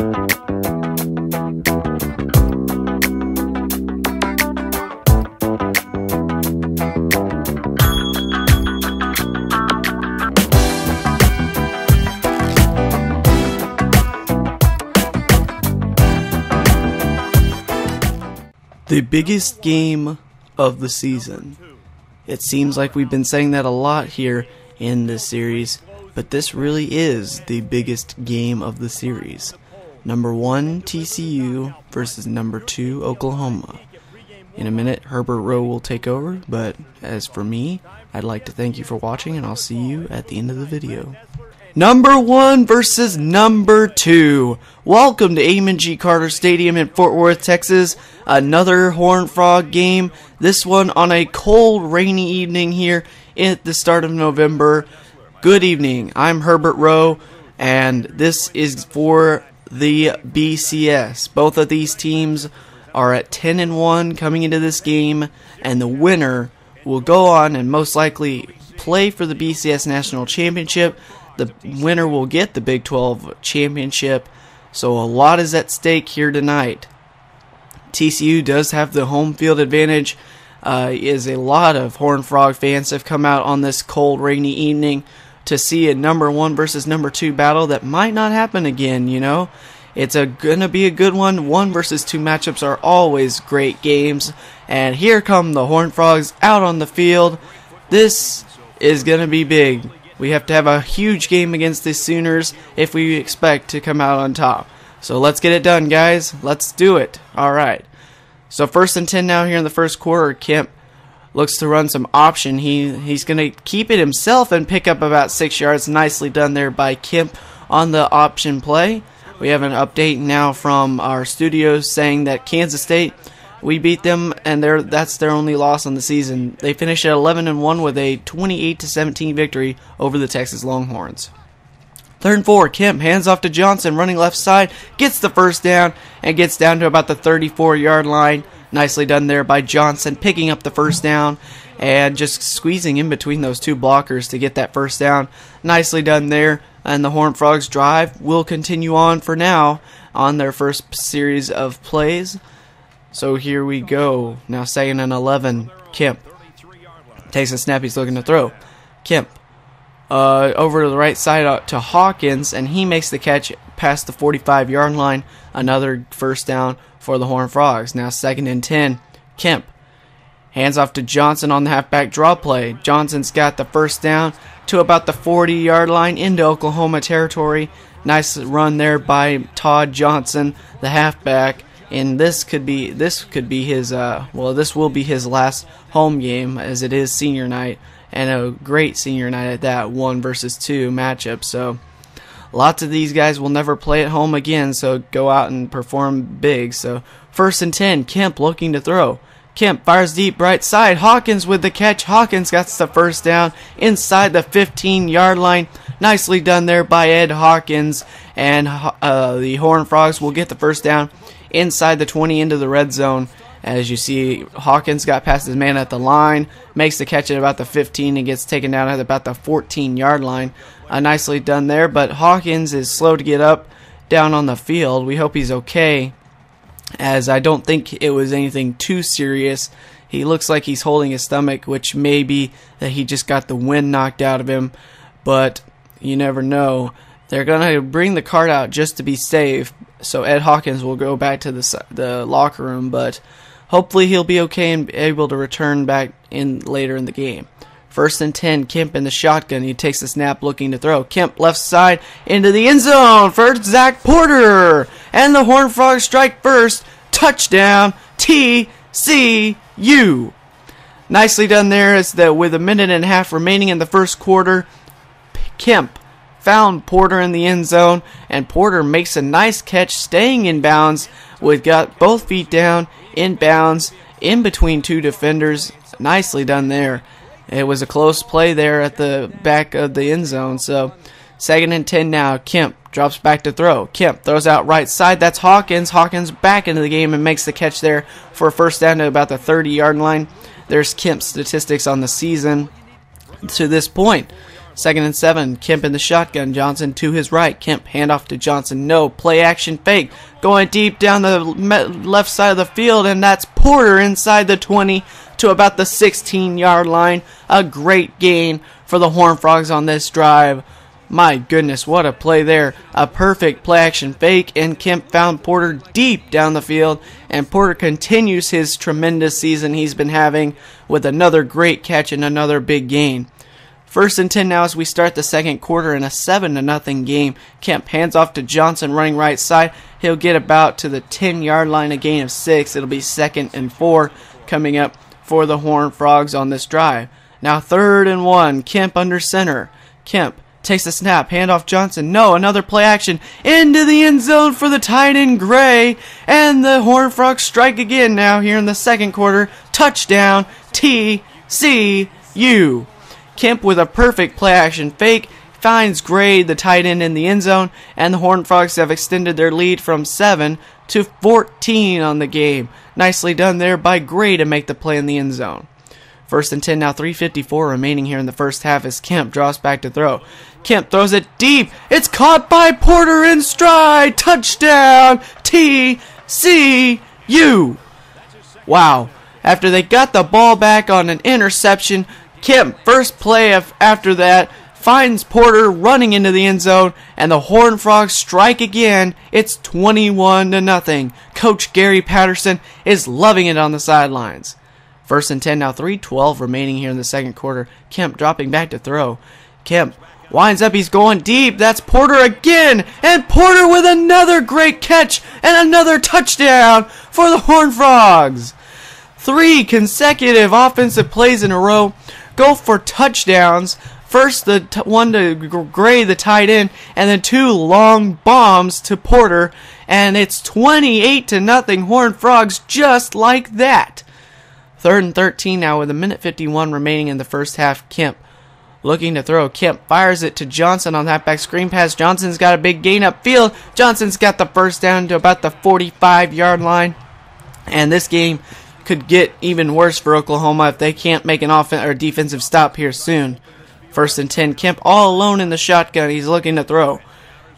The biggest game of the season. It seems like we've been saying that a lot here in this series, but this really is the biggest game of the series. Number 1 TCU versus number 2 Oklahoma. In a minute, Herbert Rowe will take over, but as for me, I'd like to thank you for watching, and I'll see you at the end of the video. Number 1 versus number 2. Welcome to Amon G. Carter Stadium in Fort Worth, Texas. Another Horned Frog game. This one on a cold, rainy evening here at the start of November. Good evening. I'm Herbert Rowe, and this is for the BCS. Both of these teams are at 10-1 coming into this game, and the winner will go on and most likely play for the BCS National Championship. The winner will get the Big 12 championship, so a lot is at stake here tonight. TCU does have the home field advantage, as a lot of Horned Frog fans have come out on this cold, rainy evening to see a number 1 versus number 2 battle that might not happen again, you know. It's gonna be a good one. 1 versus 2 matchups are always great games, and here come the Horned Frogs out on the field. This is gonna be big. We have to have a huge game against the Sooners if we expect to come out on top. So let's get it done, guys. Let's do it. Alright. So 1st and 10 now here in the first quarter. KEMP looks to run some option. He's going to keep it himself and pick up about 6 yards. Nicely done there by KEMP on the option play. We have an update now from our studios saying that Kansas State, we beat them, and that's their only loss on the season. They finished at 11-1 with a 28-17 victory over the Texas Longhorns. 3rd and 4, KEMP hands off to Johnson, running left side, gets the first down, and gets down to about the 34-yard line. Nicely done there by Johnson, picking up the first down, and just squeezing in between those two blockers to get that first down. Nicely done there, and the Horned Frogs drive will continue on for now on their first series of plays. So here we go. Now 2nd and 11. KEMP takes a snap. He's looking to throw. KEMP over to the right side to Hawkins, and he makes the catch past the 45-yard line. Another first down for the Horned Frogs. Now 2nd and 10. KEMP hands off to Johnson on the halfback draw play. Johnson's got the first down to about the 40-yard line into Oklahoma territory. Nice run there by Todd Johnson, the halfback. And this will be his last home game, as it is senior night, and a great senior night at that, 1 versus 2 matchup. So lots of these guys will never play at home again, so go out and perform big. So 1st and 10, KEMP looking to throw. KEMP fires deep right side. Hawkins with the catch. Hawkins got the first down inside the 15-yard line. Nicely done there by Ed Hawkins, and the Horned Frogs will get the first down inside the 20 into the red zone. As you see, Hawkins got past his man at the line, makes the catch at about the 15, and gets taken down at about the 14-yard line. Nicely done there, but Hawkins is slow to get up down on the field. We hope he's okay, as I don't think it was anything too serious. He looks like he's holding his stomach, which may be that he just got the wind knocked out of him, but you never know. They're going to bring the cart out just to be safe, so Ed Hawkins will go back to the locker room, but hopefully he'll be okay and able to return back in later in the game. 1st and 10, KEMP in the shotgun. He takes the snap looking to throw. KEMP left side into the end zone for Zach Porter. And the Horned Frogs strike first. Touchdown, TCU. Nicely done there, as with a minute and a half remaining in the first quarter, KEMP found Porter in the end zone, and Porter makes a nice catch, staying in bounds, got both feet down, in bounds, in between two defenders. Nicely done there. It was a close play there at the back of the end zone. So 2nd and 10 now. KEMP drops back to throw. KEMP throws out right side. That's Hawkins. Hawkins back into the game and makes the catch there for a first down to about the 30-yard line. There's KEMP's statistics on the season to this point. 2nd and 7. Kemp in the shotgun. Johnson to his right. Kemp handoff to Johnson. No. Play action fake. Going deep down the left side of the field, and that's Porter inside the 20 to about the 16-yard line. A great gain for the Horned Frogs on this drive. My goodness, what a play there. A perfect play action fake, and Kemp found Porter deep down the field, and Porter continues his tremendous season he's been having with another great catch and another big gain. 1st and 10 now as we start the second quarter in a 7-0 game. Kemp hands off to Johnson running right side. He'll get about to the 10-yard line, a gain of 6. It'll be 2nd and 4 coming up for the Horned Frogs on this drive. Now 3rd and 1. Kemp under center. Kemp takes the snap, handoff Johnson. No, another play action into the end zone for the tight end Gray, and the Horned Frogs strike again now here in the second quarter. Touchdown TCU. Kemp with a perfect play action fake finds Gray, the tight end, in the end zone, and the Horned Frogs have extended their lead from 7 to 14 on the game. Nicely done there by Gray to make the play in the end zone. 1st and 10 now, 3:54 remaining here in the first half as Kemp draws back to throw. Kemp throws it deep. It's caught by Porter in stride. Touchdown TCU. Wow. After they got the ball back on an interception, Kemp, first play after that, finds Porter running into the end zone, and the Horned Frogs strike again. It's 21-0. Coach Gary Patterson is loving it on the sidelines. 1st and 10 now, 3:12 remaining here in the second quarter. Kemp dropping back to throw. Kemp winds up, he's going deep. That's Porter again, and Porter with another great catch and another touchdown for the Horned Frogs. 3 consecutive offensive plays in a row go for touchdowns. First, the one to Gray, the tight end, and then 2 long bombs to Porter, and it's 28-0 Horned Frogs just like that. 3rd and 13 now with 1:51 remaining in the first half. Kemp looking to throw. Kemp fires it to Johnson on that back screen pass. Johnson's got a big gain upfield. Johnson's got the first down to about the 45-yard line. And this game could get even worse for Oklahoma if they can't make an offensive or defensive stop here soon. 1st and 10. Kemp all alone in the shotgun. He's looking to throw.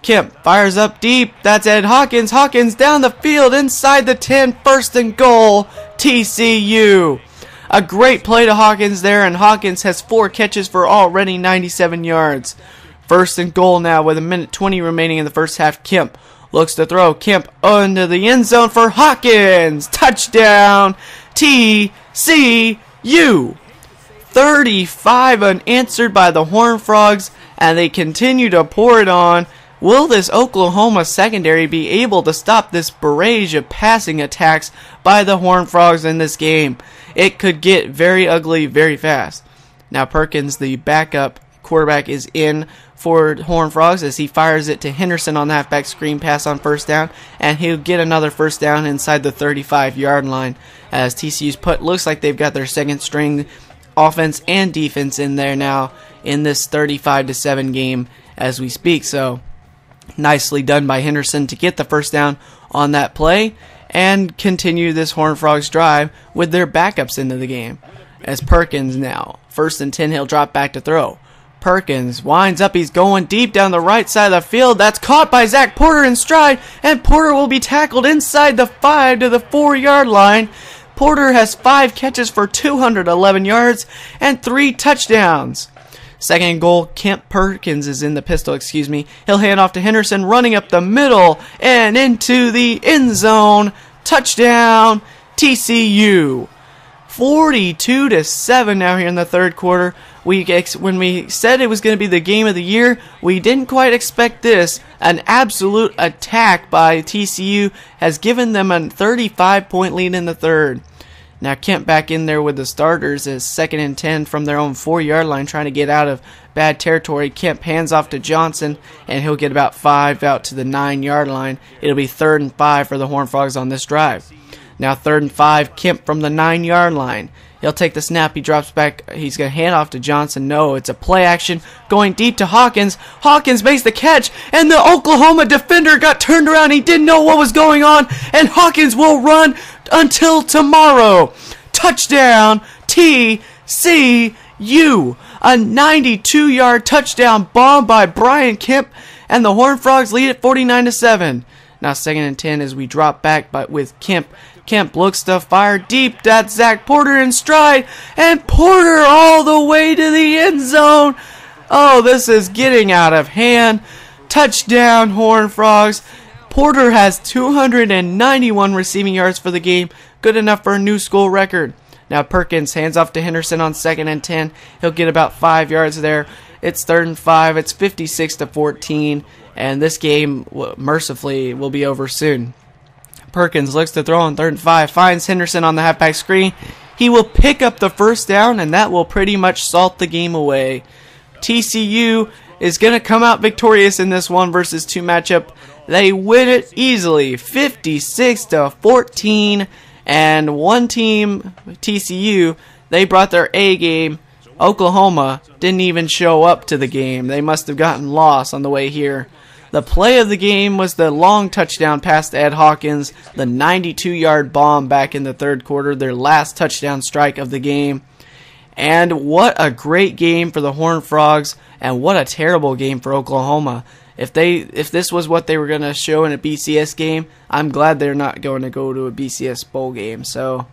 Kemp fires up deep. That's Ed Hawkins. Hawkins down the field inside the 10. 1st and goal. TCU. A great play to Hawkins there, and Hawkins has 4 catches for already 97 yards. 1st and goal now with 1:20 remaining in the first half. Kemp looks to throw. Kemp into the end zone for Hawkins. Touchdown TCU. 35 unanswered by the Horned Frogs, and they continue to pour it on. Will this Oklahoma secondary be able to stop this barrage of passing attacks by the Horned Frogs in this game? It could get very ugly very fast. Now Perkins, the backup quarterback, is in for Horned Frogs as he fires it to Henderson on the halfback screen pass on 1st down, and he'll get another 1st down inside the 35-yard line as TCU's looks like they've got their second string offense and defense in there now in this 35-7 game as we speak. So nicely done by Henderson to get the 1st down on that play and continue this Horned Frogs drive with their backups into the game. As Perkins now, 1st and 10, he'll drop back to throw. Perkins winds up, he's going deep down the right side of the field. That's caught by Zach Porter in stride, and Porter will be tackled inside the 5 to the 4-yard line. Porter has 5 catches for 211 yards and 3 touchdowns. 2nd goal, Perkins is in the pistol, He'll hand off to Henderson, running up the middle and into the end zone. Touchdown, TCU. 42-7 now here in the third quarter. When we said it was going to be the game of the year, we didn't quite expect this. An absolute attack by TCU has given them a 35-point lead in the third. Now Kemp back in there with the starters as 2nd and 10 from their own 4-yard line, trying to get out of bad territory. Kemp hands off to Johnson, and he'll get about 5 out to the 9-yard line. It'll be 3rd and 5 for the Horned Frogs on this drive. Now 3rd and 5, Kemp from the 9-yard line. He'll take the snap, he drops back, he's going to hand off to Johnson. No, it's a play action going deep to Hawkins. Hawkins makes the catch, and the Oklahoma defender got turned around. He didn't know what was going on, and Hawkins will run until tomorrow. Touchdown, TCU. A 92-yard touchdown bomb by Brian Kemp, and the Horned Frogs lead at 49-7. Now 2nd and 10 as we drop back, but with Kemp. Kemp looks to fire deep. That's Zach Porter in stride, and Porter all the way to the end zone. Oh, this is getting out of hand. Touchdown, Horned Frogs. Porter has 291 receiving yards for the game, good enough for a new school record. Now Perkins hands off to Henderson on 2nd and 10. He'll get about 5 yards there. It's 3rd and 5. It's 56-14, and this game mercifully will be over soon. Perkins looks to throw on 3rd and 5, finds Henderson on the halfback screen. He will pick up the first down, and that will pretty much salt the game away. TCU is going to come out victorious in this 1-versus-2 matchup. They win it easily, 56-14, and one team, TCU, they brought their A game. Oklahoma didn't even show up to the game. They must have gotten lost on the way here. The play of the game was the long touchdown pass to Ed Hawkins, the 92-yard bomb back in the 3rd quarter, their last touchdown strike of the game. And what a great game for the Horned Frogs, and what a terrible game for Oklahoma. If this was what they were going to show in a BCS game, I'm glad they're not going to go to a BCS bowl game. So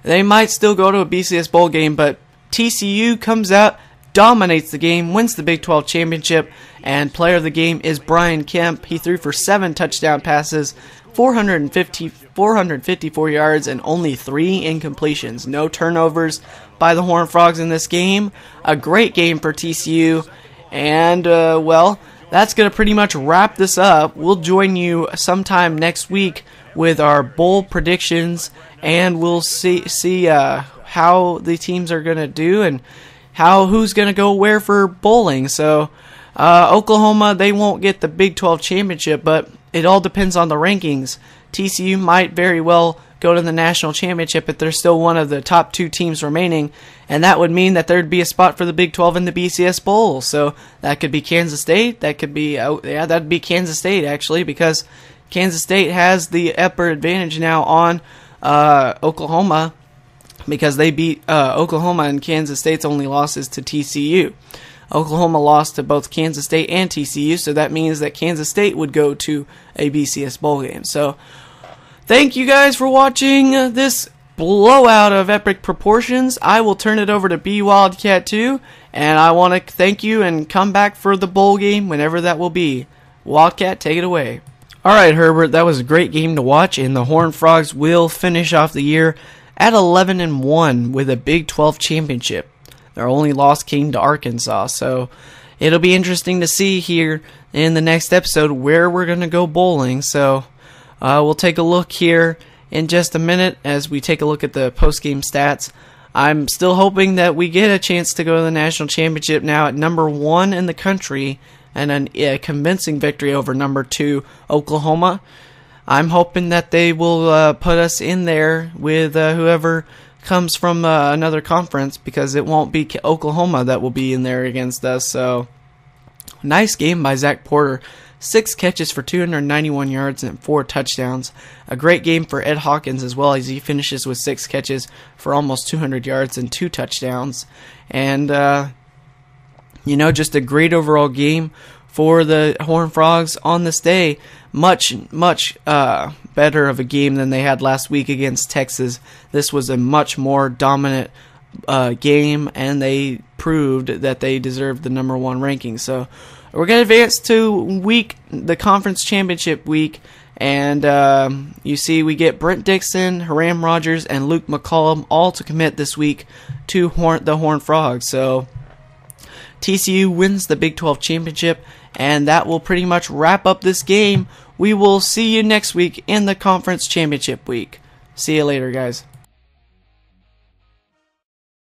they might still go to a BCS bowl game, but TCU comes out, dominates the game, wins the Big 12 championship, and player of the game is Brian Kemp. He threw for 7 touchdown passes, 454 yards, and only 3 incompletions. No turnovers by the Horned Frogs in this game. A great game for TCU, and well, that's going to pretty much wrap this up. We'll join you sometime next week with our bowl predictions, and we'll see how the teams are going to do and who's going to go where for bowling. So Oklahoma, they won't get the Big 12 championship, but it all depends on the rankings. TCU might very well go to the national championship if they're still one of the top 2 teams remaining, and that would mean that there'd be a spot for the Big 12 in the BCS Bowl. So that could be Kansas State. That could be that'd be Kansas State actually, because Kansas State has the upper advantage now on Oklahoma, because they beat Oklahoma, and Kansas State's only losses to TCU. Oklahoma lost to both Kansas State and TCU, so that means that Kansas State would go to a BCS bowl game. So thank you guys for watching this blowout of epic proportions. I will turn it over to B Wildcat 2, and I want to thank you and come back for the bowl game whenever that will be. Wildcat, take it away. Alright, Herbert, that was a great game to watch, and the Horned Frogs will finish off the year at 11-1 with a Big 12 championship. Their only loss came to Arkansas, so it'll be interesting to see here in the next episode where we're going to go bowling. So we'll take a look here in just a minute as we take a look at the post-game stats. I'm still hoping that we get a chance to go to the national championship now at number 1 in the country, and a convincing victory over number 2 Oklahoma. I'm hoping that they will put us in there with whoever comes from another conference, because it won't be Oklahoma that will be in there against us. So nice game by Zach Porter. 6 catches for 291 yards and 4 touchdowns. A great game for Ed Hawkins as well, as he finishes with 6 catches for almost 200 yards and 2 touchdowns. And just a great overall game for the Horned Frogs on this day. Much better of a game than they had last week against Texas. This was a much more dominant game, and they proved that they deserved the number 1 ranking. So we're going to advance to the conference championship week, and you see we get Brent Dixon, Haram Rogers, and Luke McCollum all to commit this week to the Horned Frogs. So TCU wins the Big 12 championship, and that will pretty much wrap up this game. We will see you next week in the conference championship week. See you later, guys.